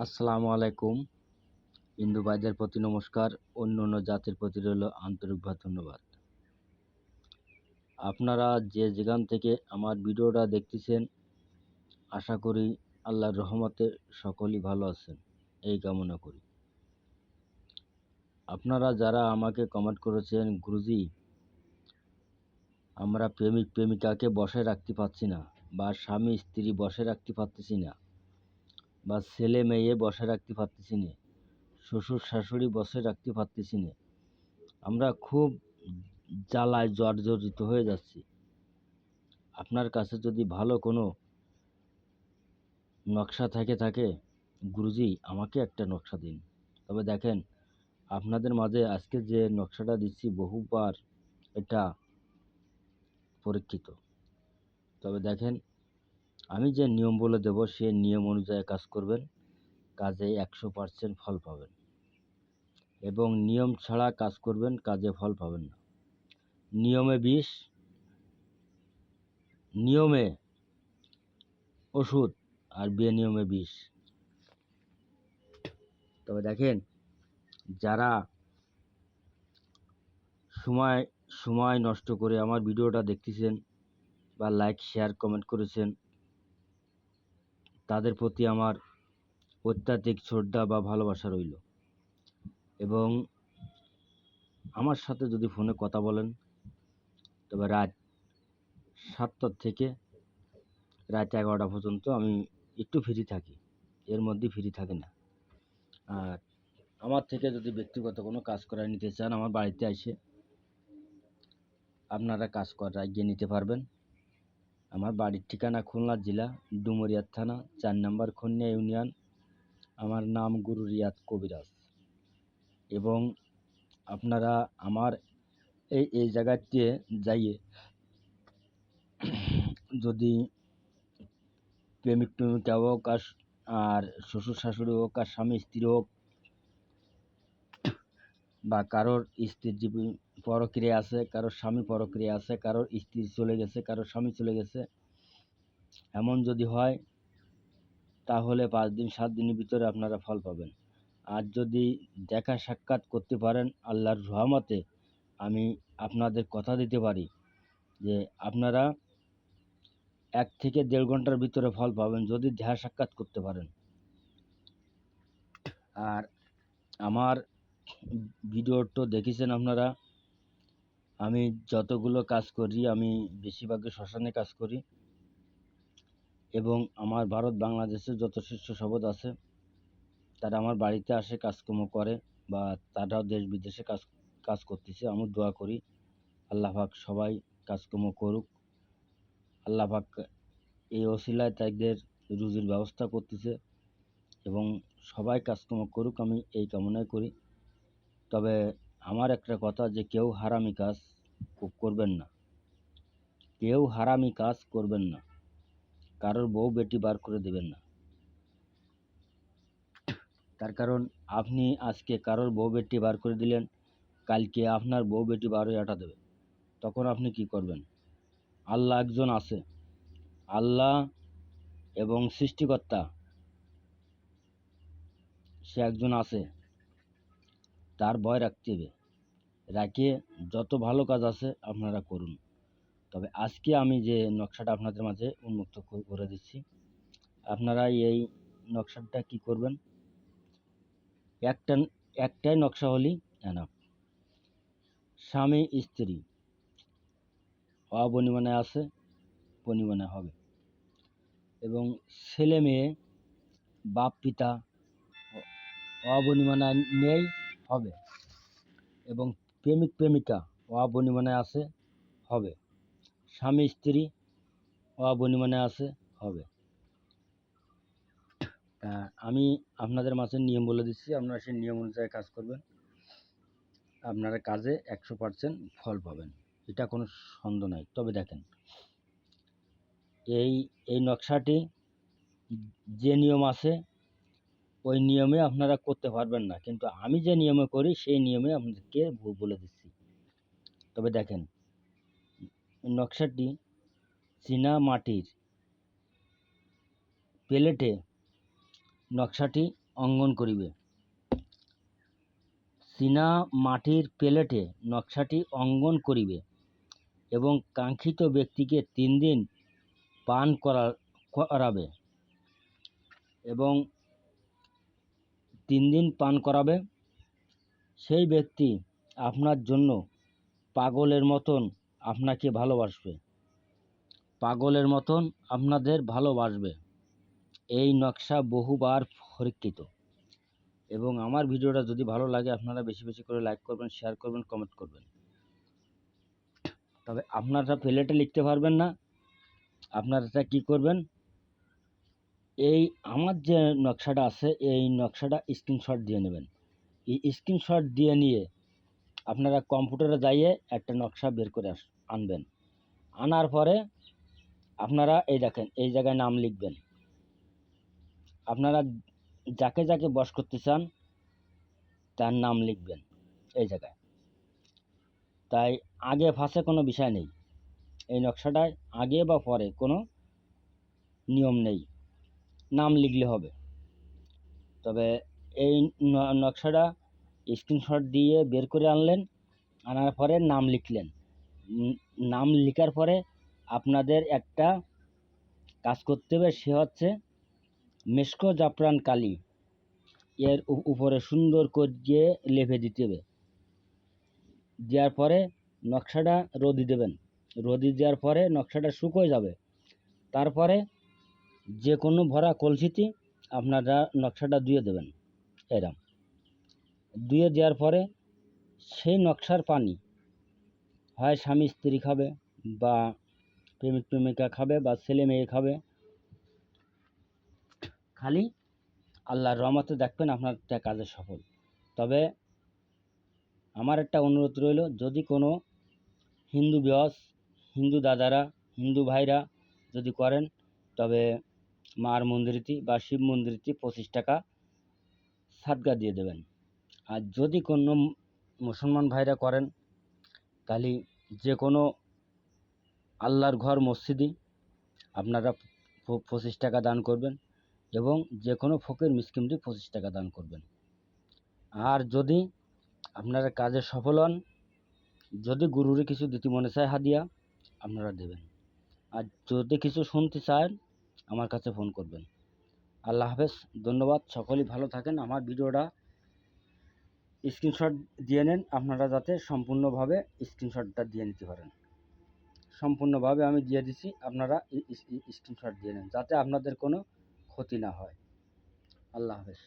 আসসালামু আলাইকুম। হিন্দু ভাইদের প্রতি নমস্কার, অন্য অন্য জাতির প্রতি রইল আন্তরিকভাবে ধন্যবাদ। আপনারা যে যেখান থেকে আমার ভিডিওটা দেখতেছেন, আশা করি আল্লাহর রহমতে সকলেই ভালো আছেন, এই কামনা করি। আপনারা যারা আমাকে কমেন্ট করেছেন, গুরুজি আমরা প্রেমিক প্রেমিকাকে বশে রাখতে পারছি না, বা স্বামী স্ত্রী বশে রাখতে পারতেছি না, বা ছেলে মেয়ে বশে রাখতে পারতেছি না, শ্বশুর শাশুড়ি বশে রাখতে পারতেছি না, আমরা খুব জ্বালায় জর্জরিত হয়ে যাচ্ছি। আপনার কাছে যদি ভালো কোনো নকশা থাকে গুরুজি আমাকে একটা নকশা দিন। তবে দেখেন, আপনাদের মাঝে আজকে যে নকশাটা দিচ্ছি বহুবার এটা পরীক্ষিত। তবে দেখেন, আমি যে নিয়ম বলে দেব সেই নিয়ম অনুযায়ী কাজ করবেন, কাজে 100% ফল পাবেন। এবং নিয়ম ছাড়া কাজ করবেন, কাজে ফল পাবেন না। নিয়মে বিষ, নিয়মে ওষুধ, আর বেনিয়মে বিষ। তবে দেখেন, যারা সময় সময় নষ্ট করে আমার ভিডিওটা দেখতেছেন বা লাইক শেয়ার কমেন্ট করেছেন, তাদের প্রতি আমার অত্যাধিক শ্রদ্ধা বা ভালোবাসা রইল। এবং আমার সাথে যদি ফোনে কথা বলেন, তবে রাত 7টা থেকে রাত 11টা পর্যন্ত আমি একটু ফ্রি থাকি, এর মধ্যে ফ্রি থাকি না। আর আমার থেকে যদি ব্যক্তিগত কোনো কাজ করায় নিতে চান, আমার বাড়িতে এসে আপনারা কাজ করায় গিয়ে নিতে পারবেন। আমার বাড়ির ঠিকানা খুলনা জেলা ডুমুরিয়া থানা 4 নম্বর খন্নিয়া ইউনিয়ন। আমার নাম গুরু রিয়াদ কবিরাজ। এবং আপনারা আমার এই জায়গাতে যাইয়ে যদি প্রেমিক প্রেমিকা হোক, আর শ্বশুর শাশুড়ি হোক, আর স্বামী স্ত্রী হোক, বা কারোর স্ত্রীর জীবন পরক্রিয়া আছে, কারোর স্বামী পরক্রিয়া আছে, কারোর স্ত্রী চলে গেছে, কারোর স্বামী চলে গেছে, এমন যদি হয় তাহলে 5 দিন 7 দিনের ভিতরে আপনারা ফল পাবেন। আর যদি দেখা সাক্ষাৎ করতে পারেন, আল্লাহর রহমতে আমি আপনাদের কথা দিতে পারি যে আপনারা 1 থেকে 1.5 ঘন্টার ভিতরে ফল পাবেন, যদি দেখা সাক্ষাৎ করতে পারেন। আর আমার ভিডিও তো দেখেছেন আপনারা, আমি যতগুলো কাজ করি আমি বেশিরভাগই শ্মশানে কাজ করি। এবং আমার ভারত বাংলাদেশে যত শিষ্য সবদ আছে তারা আমার বাড়িতে আসে, কাজকর্ম করে, বা তারাও দেশ বিদেশে কাজ করতেছে। আমি দোয়া করি আল্লাহ পাক সবাই কাজকর্ম করুক। আল্লাহ পাক এই ওসিলায় তাদের রুজির ব্যবস্থা করতেছে এবং সবাই কাজকর্ম করুক, আমি এই কামনাই করি। তবে আমার একটা কথা, যে কেউ হারামি কাজ করবেন না, কেউ হারামি কাজ করবেন না, কারোর বউ বেটি বার করে দেবেন না। তার কারণ আপনি আজকে কারোর বউ বেটি বার করে দিলেন, কালকে আপনার বউ বেটি বার হয়ে আটা দেবে, তখন আপনি কি করবেন? আল্লাহ একজন আছে, আল্লাহ এবং সৃষ্টিকর্তা সে একজন আছে, তার ভয় রাখতে হবে। রাখে যত ভালো কাজ আছে আপনারা করুন। তবে আজকে আমি যে নকশাটা আপনাদের মাঝে উন্মুক্ত করে দিচ্ছি, আপনারা এই নকশাটা কি করবেন, একটাই নকশা হলেই এনাফ। স্বামী স্ত্রী অবনিমানে আছে, পরিমাণে হবে। এবং ছেলে মেয়ে বাপ পিতা অবনিমানে নেই, হবে। এবং প্রেমিক প্রেমিকা অবনিমানে আছে, হবে। স্বামী স্ত্রী অবনিমানে আছে, হবে। আমি আপনাদের মাঝে নিয়ম বলে দিচ্ছি, আপনারা সেই নিয়ম অনুযায়ী কাজ করবেন, আপনারা কাজে 100% ফল পাবেন, এটা কোনো সন্দেহ নাই। তবে দেখেন, এই নকশাটি যে নিয়ম আছে ওই নিয়মে আপনারা করতে পারবেন না, কিন্তু আমি যে নিয়মে করি সেই নিয়মে আপনাদেরকে বলে দিচ্ছি। তবে দেখেন, নকশাটি চীনা মাটির প্লেটে নকশাটি অঙ্কন করিবে। চীনা মাটির প্লেটে নকশাটি অঙ্কন করিবে এবং কাঙ্ক্ষিত ব্যক্তিকে 3 দিন পান করাবে এবং 3 দিন পান করাবে। সেই ব্যক্তি আপনার জন্য পাগলের মতন আপনাকে ভালোবাসবে, পাগলের মতন আপনাদের ভালোবাসবে। এই নকশা বহুবার পরীক্ষিত। এবং আমার ভিডিওটা যদি ভালো লাগে আপনারা বেশি বেশি করে লাইক করবেন, শেয়ার করবেন, কমেন্ট করবেন। তবে আপনারা প্লেটে লিখতে পারবেন না, আপনারা কি করবেন, এই আমার যে নকশাটা আছে এই নকশাটা স্ক্রিনশট দিয়ে নেবেন। এই স্ক্রিনশট দিয়ে নিয়ে আপনারা কম্পিউটারে যাইয়ে একটা নকশা বের করে আনবেন। আনার পরে আপনারা এই দেখেন এই জায়গায় নাম লিখবেন। আপনারা যাকে যাকে বশ করতে চান তার নাম লিখবেন এই জায়গায়। তাই আগে ফাঁসে কোনো বিষয় নেই, এই নকশাটায় আগে বা পরে কোনো নিয়ম নেই, নাম লিখলে হবে। তবে এই নকশাটা স্ক্রিনশট দিয়ে বের করে আনলেন, আনার পরে নাম লিখলেন। নাম লেখার পরে আপনাদের একটা কাজ করতে হবে, সে হচ্ছে মেশকো জাফরান কালি এর উপরে সুন্দর করে লেপে দিতে হবে। দেওয়ার পরে নকশাটা রোদে দেবেন, রোদে দেওয়ার পরে নকশাটা শুকিয়ে যাবে। তারপরে যে কোনো ভরা কলসিতে আপনারা নকশাটা ধুয়ে দেবেন। এরম ধুয়ে দেওয়ার পরে সেই নকশার পানি হয় স্বামী স্ত্রী খাবে, বা প্রেমিক প্রেমিকা খাবে, বা ছেলে মেয়ে খাবে। খালি আল্লাহর রহমতে দেখবেন আপনার একটা কাজে সফল। তবে আমার একটা অনুরোধ রইল, যদি কোনো হিন্দু বিয়স, হিন্দু দাদারা, হিন্দু ভাইরা যদি করেন তবে মার মন্দিরেতে বা শিব মন্দিরেতে 25 টাকা সাদকা দিয়ে দেবেন। আর যদি কোনো মুসলমান ভাইরা করেন তাহলে যে কোনো আল্লাহর ঘর মসজিদে আপনারা 25 টাকা দান করবেন এবং যে কোনো ফকির মিসকিনকে 25 টাকা দান করবেন। আর যদি আপনারা কাজে সফল হন, যদি গুরুরে কিছু দিতে মনে চায় হাদিয়া আপনারা দেবেন। আর যদি কিছু শুনতে চান আমার কাছে ফোন করবেন। আল্লাহ হাফেজ, ধন্যবাদ। সকলেই ভালো থাকেন। আমার ভিডিওটা স্ক্রিনশট দিয়ে নেন, আপনারা যাতে সম্পূর্ণভাবে স্ক্রিনশটটা দিয়ে নিতে পারেন। সম্পূর্ণভাবে আমি দিয়ে দিছি, আপনারা স্ক্রিনশট দিয়ে নেন যাতে আপনাদের কোনো ক্ষতি না হয়। আল্লাহ হাফেজ।